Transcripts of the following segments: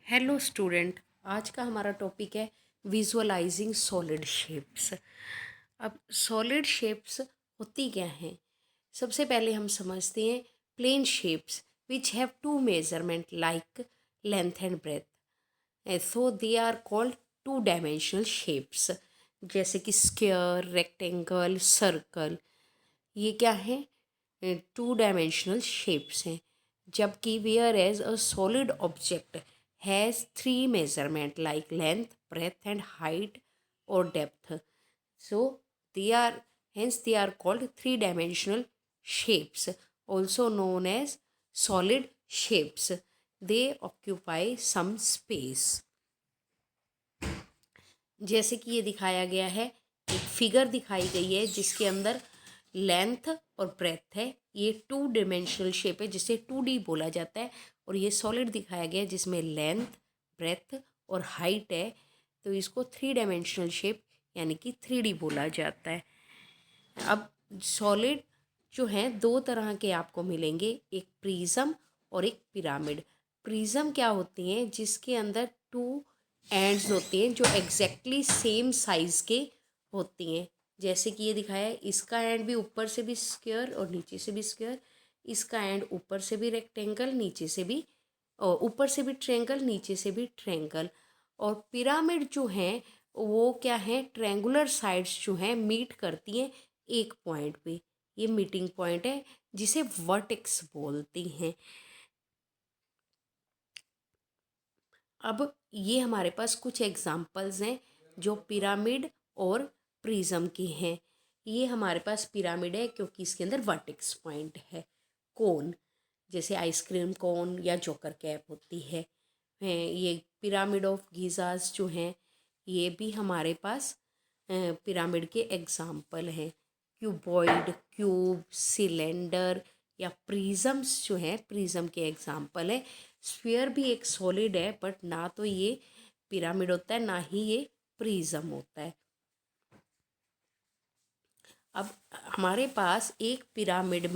Hello student. आज का हमारा टॉपिक है विजुअलाइजिंग सॉलिड शेप्स। अब सॉलिड शेप्स होती क्या हैं? सबसे पहले हम समझते हैं plane shapes which have two measurement like length and breadth, so they are called two dimensional shapes. जैसे कि स्क्वायर, रेक्टेंगल, सर्कल, ये क्या है? टू डायमेंशनल शेप्स हैं। जबकि whereas a solid object has three measurement like length, breadth and height और depth, so they are called three dimensional shapes, also known as solid shapes. They occupy some space. जैसे कि ये दिखाया गया है, एक फिगर दिखाई गई है जिसके अंदर लेंथ और ब्रेथ है। ये टू डिमेंशनल शेप है जिसे 2D बोला जाता है। और ये सॉलिड दिखाया गया है जिसमें लेंथ, ब्रेथ और हाइट है, तो इसको 3 डायमेंशनल शेप यानी कि 3D बोला जाता है। अब सॉलिड जो हैं दो तरह के आपको मिलेंगे, एक प्रिज्म और एक पिरामिड। प्रिज्म क्या होती हैं? जिसके अंदर टू एंड्स होती हैं जो एग्जैक्टली सेम साइज के होती हैं। जैसे कि ये दिखाया है, इसका एंड भी ऊपर से भी स्क्वायर और नीचे से भी स्क्वायर, इसका एंड ऊपर से भी रेक्टेंगल, नीचे से भी, और ऊपर से भी ट्रायंगल, नीचे से भी ट्रायंगल। और पिरामिड जो हैं वो क्या है? ट्रायंगुलर साइड्स जो हैं मीट करती हैं एक पॉइंट पे। ये मीटिंग पॉइंट है जिसे वर्टेक्स बोलते हैं। अब ये हमारे पास कुछ एग्जाम्पल्स हैं जो पिरामिड और प्रिज्म की हैं। ये हमारे पास पिरामिड है क्योंकि इसके अंदर वर्टेक्स पॉइंट है। कोन, जैसे आइसक्रीम कोन या जोकर कैप होती है। ये पिरामिड ऑफ गीज़ाज जो हैं ये भी हमारे पास पिरामिड के एग्जाम्पल हैं। क्यूबॉइड, क्यूब, सिलेंडर या प्रिज्म्स जो हैं प्रिज्म के एग्जाम्पल है। स्फीयर भी एक सॉलिड है, बट ना तो ये पिरामिड होता है ना ही ये प्रिज्म होता है। अब हमारे पास एक पिरामिड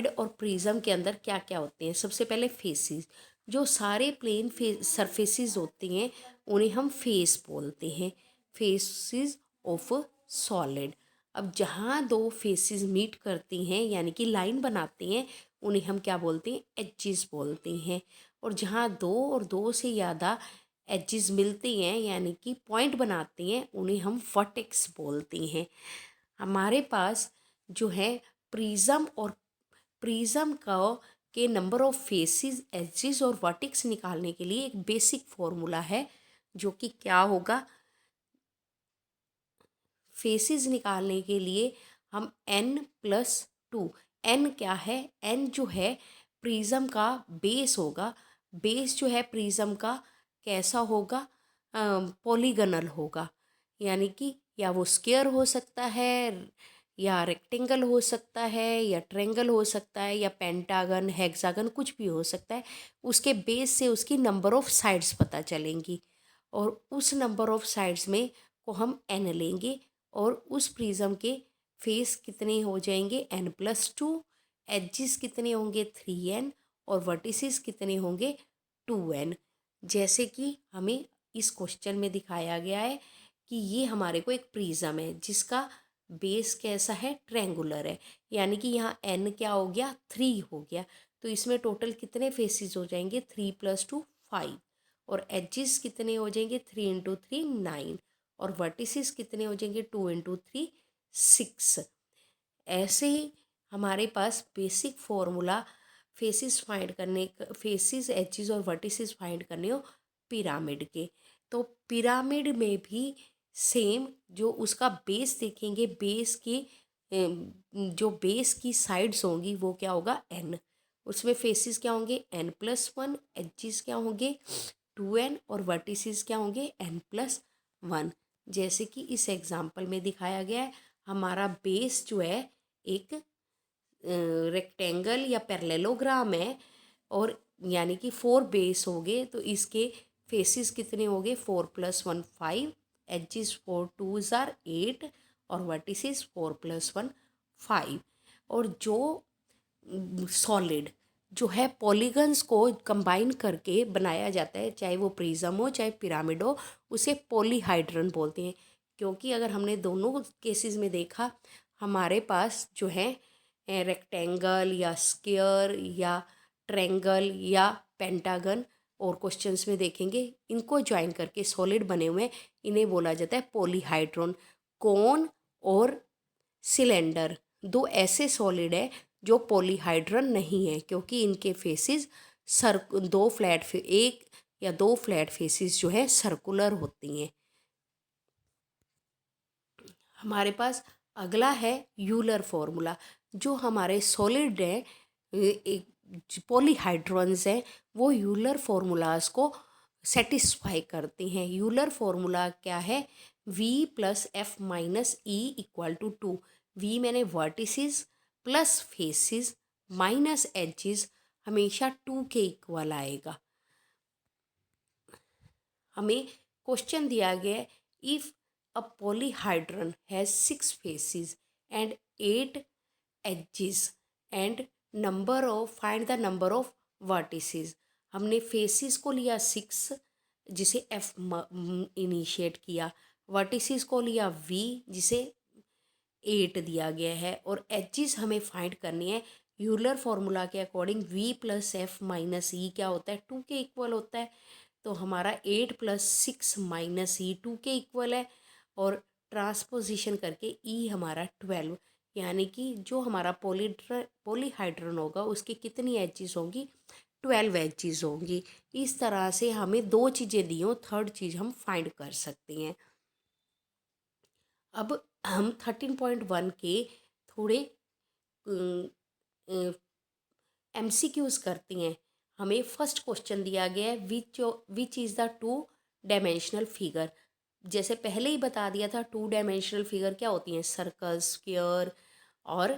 और प्रिज्म के अंदर क्या क्या होते हैं? सबसे पहले फेसिस। जो सारे प्लेन सरफेसेस होते हैं उन्हें हम फेस बोलते हैं, फेसिस ऑफ सॉलिड। अब जहाँ दो फेसिस मीट करती हैं यानी कि लाइन बनाती हैं उन्हें हम क्या बोलते हैं? एजेस बोलते हैं। और जहाँ दो और दो से ज़्यादा एजेस मिलती हैं यानी कि पॉइंट बनाती हैं उन्हें हम वर्टेक्स बोलते हैं। हमारे पास जो है प्रिज्म और प्रिज्म का के नंबर ऑफ फेसिस, एजेस और वर्टेक्स निकालने के लिए एक बेसिक फॉर्मूला है जो कि क्या होगा? फेसिस निकालने के लिए हम n+2, n क्या है? n जो है प्रिज्म का बेस होगा। बेस जो है प्रिज्म का कैसा होगा? पॉलीगनल होगा, यानी कि या वो स्क्वायर हो सकता है, या रेक्टेंगल हो सकता है, या ट्रायंगल हो सकता है, या पेंटागन, हेक्सागन, कुछ भी हो सकता है। उसके बेस से उसकी नंबर ऑफ साइड्स पता चलेंगी और उस नंबर ऑफ साइड्स में को हम n लेंगे और उस प्रिज्म के फेस कितने हो जाएंगे? n+2। एजेस कितने होंगे? 3n। और वर्टिसेस कितने होंगे? 2n। जैसे कि हमें इस क्वेश्चन में दिखाया गया है कि ये हमारे को एक प्रिज्म है जिसका बेस कैसा है? ट्रायंगुलर है, यानी कि यहाँ n क्या हो गया? 3 हो गया। तो इसमें टोटल कितने फेसिस हो जाएंगे? 3+2 5। और एजेस कितने हो जाएंगे? 3 × 3 9। और वर्टिसेस कितने हो जाएंगे? 2 × 3 6। ऐसे ही हमारे पास बेसिक फॉर्मूला फेसिस फाइंड करने, फेसिस, एजेस और वर्टिसेस फाइंड करने हो पिरामिड के। तो पिरामिड में भी सेम, जो उसका बेस देखेंगे, बेस की जो बेस की साइड्स होंगी वो क्या होगा? n। उसमें फेसिस क्या होंगे? n+1। एजेस क्या होंगे? 2n। और वर्टिसेस क्या होंगे? n+1। जैसे कि इस एग्जाम्पल में दिखाया गया है, हमारा बेस जो है एक रेक्टेंगल या पैरेललोग्राम है, और यानी कि 4 बेस हो गए, तो इसके फेसिस कितने हो गए? 4+1 5, एजेस 4 2 8 और वर्टिसेस 4+1 5। और जो सॉलिड जो है पॉलीगन्स को कंबाइन करके बनाया जाता है, चाहे वो प्रिज्म हो चाहे पिरामिड हो, उसे पॉलीहाइड्रन बोलते हैं। क्योंकि अगर हमने दोनों केसेस में देखा, हमारे पास जो है रेक्टेंगल या स्क्वायर या ट्रायंगल या पेंटागन, और क्वेश्चंस में देखेंगे इनको ज्वाइन करके सॉलिड बने हुए हैं, इन्हें बोला जाता है पॉलीहाइड्रन। कोन और सिलेंडर दो ऐसे सॉलिड है जो पॉलीहाइड्रन नहीं है, क्योंकि इनके फेसिस एक या दो फ्लैट फेसिस जो है सर्कुलर होती हैं। हमारे पास अगला है यूलर फॉर्मूला। जो हमारे सॉलिड हैं, एक पॉलीहाइड्रॉन्स हैं, वो यूलर फॉर्मूलाज को सेटिस्फाई करते हैं। यूलर फॉर्मूला क्या है? V plus F minus E equal to 2। V मैंने vertices plus faces minus edges हमेशा 2 के इक्वल आएगा। हमें क्वेश्चन दिया गया है, if a polyhedron has 6 faces and 8 edges and find the number of vertices. हमने फेसिस को लिया 6, जिसे एफ इनिशिएट किया, वर्टिसेस को लिया V, जिसे 8 दिया गया है, और एजेस हमें फाइंड करनी है। यूलर फार्मूला के according V plus F minus E क्या होता है? 2 के इक्वल होता है। तो हमारा 8 प्लस 6 माइनस ई 2 के इक्वल है, और ट्रांसपोजिशन करके ई हमारा 12, यानी कि जो हमारा पॉलीहाइड्रन होगा उसकी कितनी एजेस होंगी? 12 एजेस होंगी। इस तरह से हमें दो चीज़ें दी हों, थर्ड चीज़ हम फाइंड कर सकते हैं। अब हम 13.1 के थोड़े MCQs करती हैं। हमें फर्स्ट क्वेश्चन दिया गया है, which is the 2 dimensional figure. जैसे पहले ही बता दिया था, 2 डायमेंशनल फिगर क्या होती हैं? सर्कल, स्क्वायर और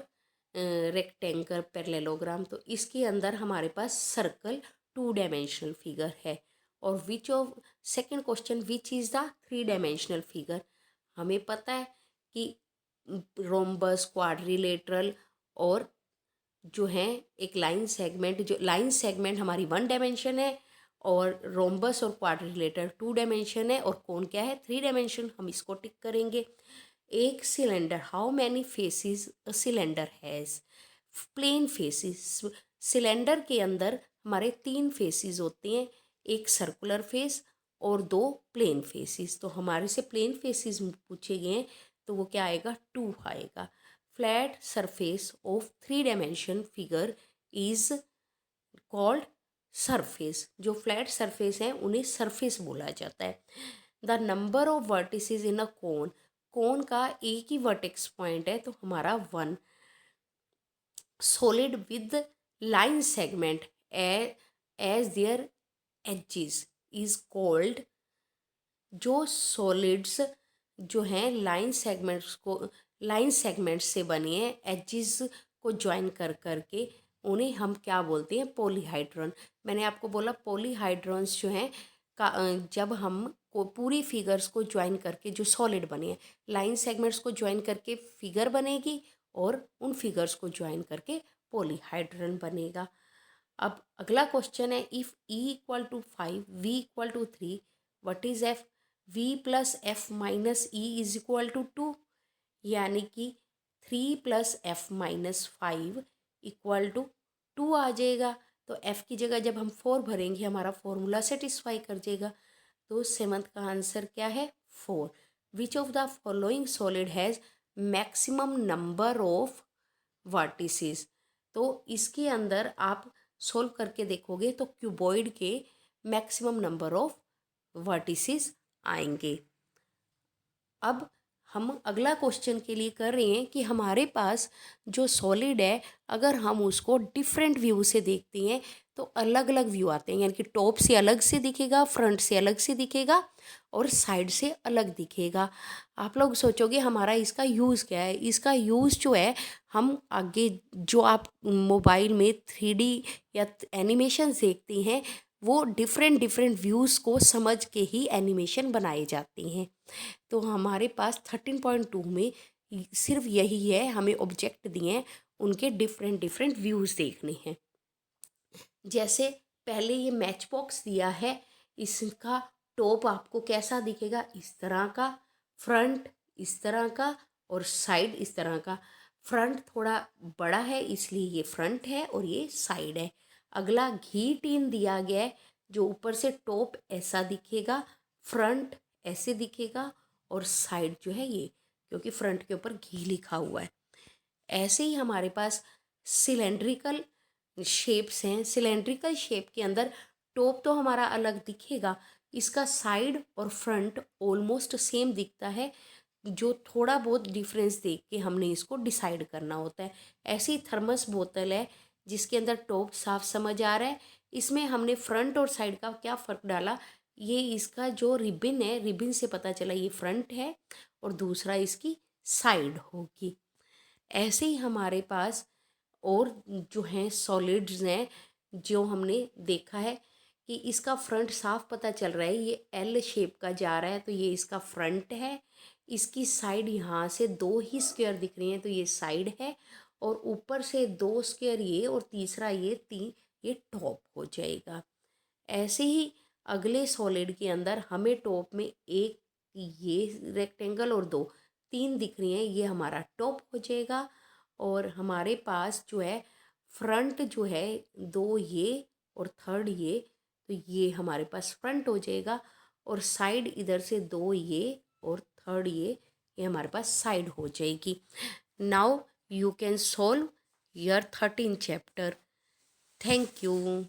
रेक्टेंगल, पैरेललोग्राम। तो इसके अंदर हमारे पास सर्कल 2 डायमेंशनल फिगर है। और second question, which is the 3 dimensional figure. हमें पता है कि रोम्बस, क्वाड्रिलेटरल और जो है एक लाइन सेगमेंट हमारी 1 डायमेंशन है, और रोम्बस और क्वाड्रिलेटर 2 डायमेंशन है, और कौन क्या है? 3 डायमेंशन। हम इसको टिक करेंगे। एक cylinder, how many faces a cylinder has? Plane faces. Cylinder के अंदर हमारे 3 फेसिस होते हैं, एक सर्कुलर फेस और 2 प्लेन फेसिस। तो हमारे से प्लेन फेसिस पूछे गए हैं, तो वो क्या आएगा? 2 आएगा। Flat surface of 3 dimension figure is called surface. जो फ्लैट सरफेस है उन्हें सरफेस बोला जाता है। The number of vertices in a cone. Cone का एक ही वर्टेक्स पॉइंट है, तो हमारा 1। Solid with line segment as their edges is called. जो सॉलिड्स जो हैं लाइन सेगमेंट्स से बने हैं, एजेस को ज्वाइन कर करके, उन्हें हम क्या बोलते हैं? पॉलीहाइड्रन। मैंने आपको बोला पॉलीहाइड्रॉन्स जो हैं जब हम को पूरी फिगर्स को ज्वाइन करके जो सॉलिड बने हैं, लाइन सेगमेंट्स को ज्वाइन करके फिगर बनेगी, और उन फिगर्स को ज्वाइन करके पॉलीहाइड्रन बनेगा। अब अगला क्वेश्चन है, if E equal to 5, V equal to 3, what is F? V plus F minus E is equal to 2, यानी कि 3 plus F minus 5 equal to 2 आ जाएगा। तो एफ की जगह जब हम 4 भरेंगे, हमारा फॉर्मूला सेटिस्फाई कर जाएगा। तो सेवंथ का आंसर क्या है? 4। Which of the following solid has maximum number of vertices. तो इसके अंदर आप सोल्व करके देखोगे तो क्यूबॉइड के मैक्सिमम नंबर ऑफ वर्टिसेस आएंगे। अब हम अगला क्वेश्चन के लिए कर रहे हैं कि हमारे पास जो सॉलिड है, अगर हम उसको डिफरेंट व्यू से देखते हैं तो अलग अलग व्यू आते हैं, यानी कि टॉप से अलग से दिखेगा, फ्रंट से अलग से दिखेगा, और साइड से अलग दिखेगा। आप लोग सोचोगे हमारा इसका यूज़ क्या है? इसका यूज़ जो है, हम आगे जो आप मोबाइल में 3D या एनिमेशन देखते हैं, वो डिफरेंट डिफरेंट व्यूज़ को समझ के ही एनिमेशन बनाए जाते हैं। तो हमारे पास 13.2 में सिर्फ यही है, हमें ऑब्जेक्ट दिए हैं, उनके डिफरेंट डिफरेंट व्यूज़ देखने हैं। जैसे पहले ये मैच बॉक्स दिया है, इसका टॉप आपको कैसा दिखेगा, इस तरह का, फ्रंट इस तरह का और साइड इस तरह का। फ्रंट थोड़ा बड़ा है इसलिए ये फ्रंट है और ये साइड है। अगला घी टीन दिया गया है, जो ऊपर से टॉप ऐसा दिखेगा, फ्रंट ऐसे दिखेगा और साइड जो है ये, क्योंकि फ्रंट के ऊपर घी लिखा हुआ है। ऐसे ही हमारे पास सिलेंड्रिकल शेप्स हैं। सिलेंड्रिकल शेप के अंदर टॉप तो हमारा अलग दिखेगा, इसका साइड और फ्रंट ऑलमोस्ट सेम दिखता है, जो थोड़ा बहुत डिफरेंस देख के हमने इसको डिसाइड करना होता है। ऐसी थर्मस बोतल है जिसके अंदर टॉप साफ समझ आ रहा है, इसमें हमने फ्रंट और साइड का क्या फ़र्क डाला, ये इसका जो रिबिन है, रिबिन से पता चला ये फ्रंट है और दूसरा इसकी साइड होगी। ऐसे ही हमारे पास और जो हैं सॉलिड्स हैं, जो हमने देखा है कि इसका फ्रंट साफ पता चल रहा है, ये एल शेप का जा रहा है तो ये इसका फ्रंट है। इसकी साइड यहाँ से दो ही स्क्वायर दिख रही हैं तो ये साइड है, और ऊपर से दो स्क्वायर ये और तीसरा ये टॉप हो जाएगा। ऐसे ही अगले सॉलिड के अंदर हमें टॉप में एक ये रेक्टेंगल और दो तीन दिख रही हैं, ये हमारा टॉप हो जाएगा। और हमारे पास जो है फ्रंट जो है दो ये और थर्ड ये, तो ये हमारे पास फ्रंट हो जाएगा। और साइड इधर से दो ये और थर्ड ये हमारे पास साइड हो जाएगी। Now you can solve your 13 chapter. Thank you.